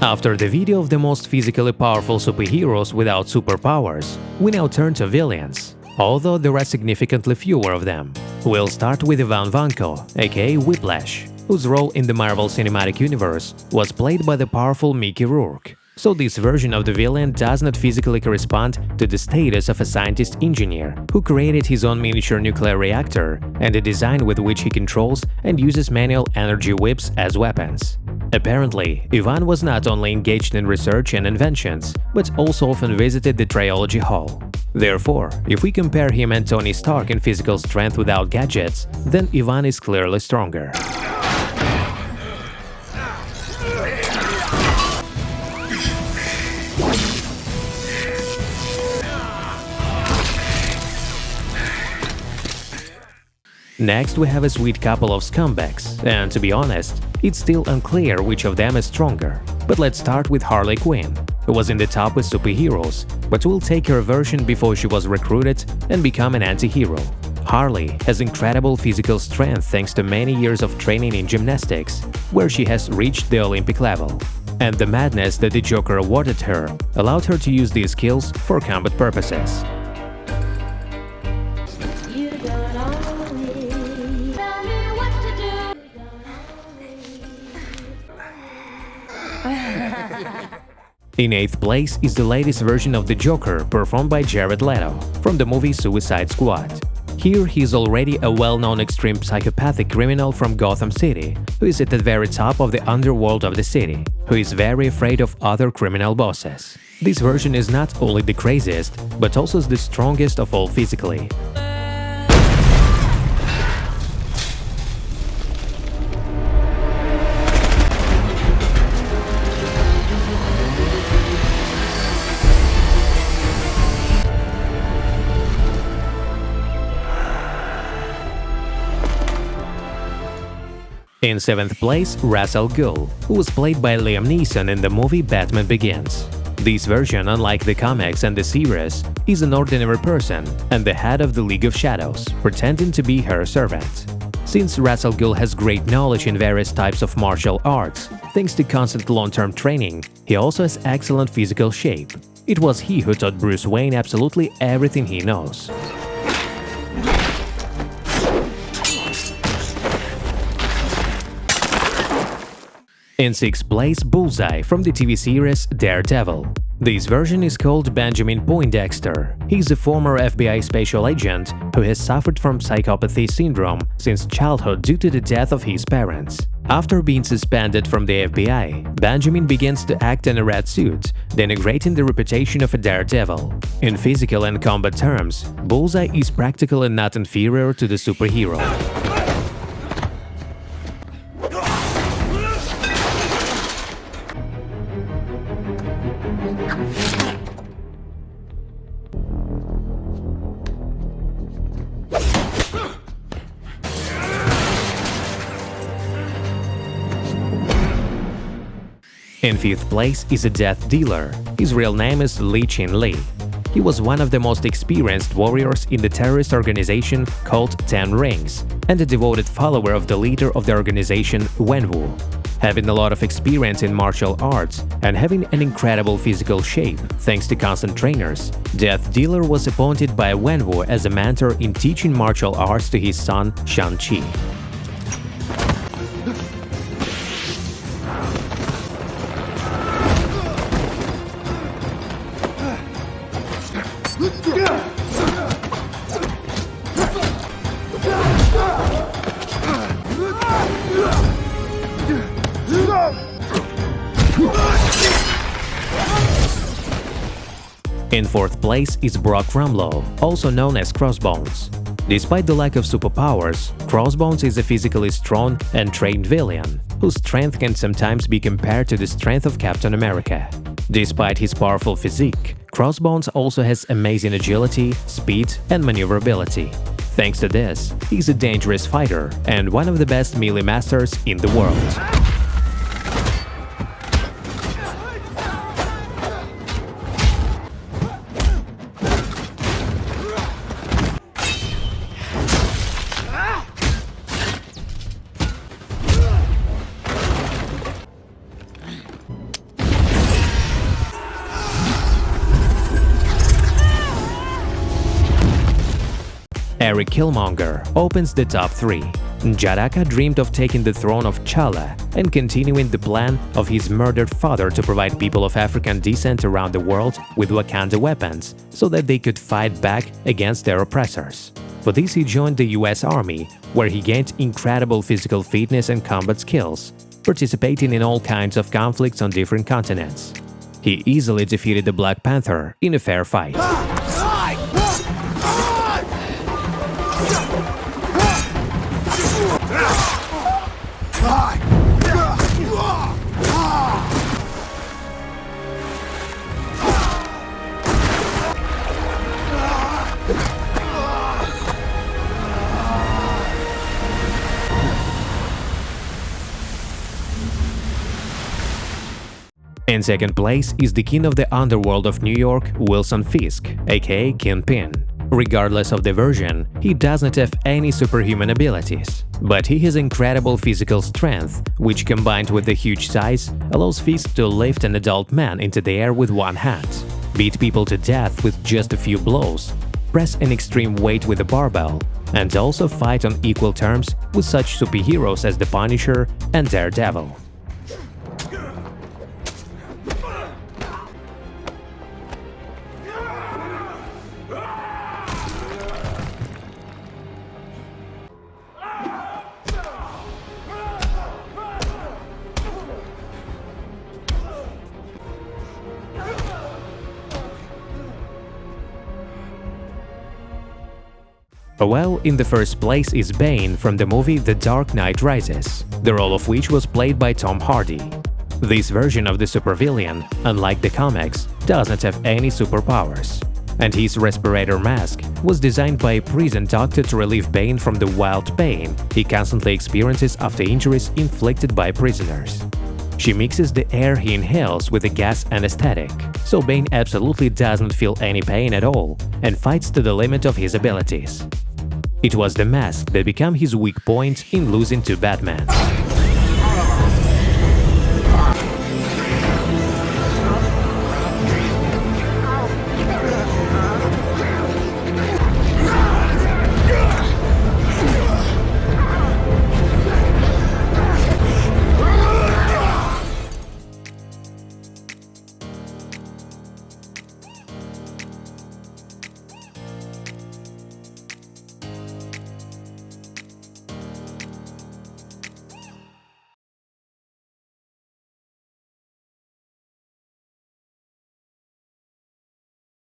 After the video of the most physically powerful superheroes without superpowers, we now turn to villains, although there are significantly fewer of them. We'll start with Ivan Vanko, aka Whiplash, whose role in the Marvel Cinematic Universe was played by the powerful Mickey Rurgus. So this version of the villain does not physically correspond to the status of a scientist-engineer who created his own miniature nuclear reactor and a design with which he controls and uses manual energy whips as weapons. Apparently, Ivan was not only engaged in research and inventions, but also often visited the Trilogy Hall. Therefore, if we compare him and Tony Stark in physical strength without gadgets, then Ivan is clearly stronger. Next, we have a sweet couple of scumbags, and to be honest, it's still unclear which of them is stronger. But let's start with Harley Quinn, who was in the top with superheroes, but will take her version before she was recruited and become an anti-hero. Harley has incredible physical strength thanks to many years of training in gymnastics, where she has reached the Olympic level. And the madness that the Joker awarded her allowed her to use these skills for combat purposes. In 8th place is the latest version of the Joker performed by Jared Leto from the movie Suicide Squad. Here he is already a well-known extreme psychopathic criminal from Gotham City, who is at the very top of the underworld of the city, who is very afraid of other criminal bosses. This version is not only the craziest, but also the strongest of all physically. In 7th place, Razal Ghoul, who was played by Liam Neeson in the movie Batman Begins. This version, unlike the comics and the series, is an ordinary person and the head of the League of Shadows, pretending to be her servant. Since Razal Ghoul has great knowledge in various types of martial arts, thanks to constant long-term training, he also has excellent physical shape. It was he who taught Bruce Wayne absolutely everything he knows. In 6th place, Bullseye from the TV series Daredevil. This version is called Benjamin Poindexter. He's a former FBI special agent who has suffered from psychopathy syndrome since childhood due to the death of his parents. After being suspended from the FBI, Benjamin begins to act in a red suit, denigrating the reputation of a daredevil. In physical and combat terms, Bullseye is practically not inferior to the superhero. In 5th place is a death dealer. His real name is Lee Chin-Lee. He was one of the most experienced warriors in the terrorist organization called Ten Rings, and a devoted follower of the leader of the organization, Wen-Wu. Having a lot of experience in martial arts and having an incredible physical shape thanks to constant trainers, Death Dealer was appointed by Wen-Wu as a mentor in teaching martial arts to his son, Shang-Chi. In 4th place is Brock Rumlow, also known as Crossbones. Despite the lack of superpowers, Crossbones is a physically strong and trained villain, whose strength can sometimes be compared to the strength of Captain America. Despite his powerful physique, Crossbones also has amazing agility, speed, and maneuverability. Thanks to this, he's a dangerous fighter and one of the best melee masters in the world. Eric Killmonger opens the top 3. Jaraka dreamed of taking the throne of Chala and continuing the plan of his murdered father to provide people of African descent around the world with Wakanda weapons so that they could fight back against their oppressors. For this he joined the US Army, where he gained incredible physical fitness and combat skills, participating in all kinds of conflicts on different continents. He easily defeated the Black Panther in a fair fight. In second place is the king of the underworld of New York, Wilson Fisk, aka Kingpin. Regardless of the version, he doesn't have any superhuman abilities, but he has incredible physical strength, which combined with the huge size allows Fisk to lift an adult man into the air with one hand, beat people to death with just a few blows, press an extreme weight with a barbell, and also fight on equal terms with such superheroes as the Punisher and Daredevil. Well, in the first place is Bane from the movie The Dark Knight Rises, the role of which was played by Tom Hardy. This version of the supervillain, unlike the comics, doesn't have any superpowers, and his respirator mask was designed by a prison doctor to relieve Bane from the wild pain he constantly experiences after injuries inflicted by prisoners. She mixes the air he inhales with a gas anesthetic, so Bane absolutely doesn't feel any pain at all and fights to the limit of his abilities. It was the mask that became his weak point in losing to Batman.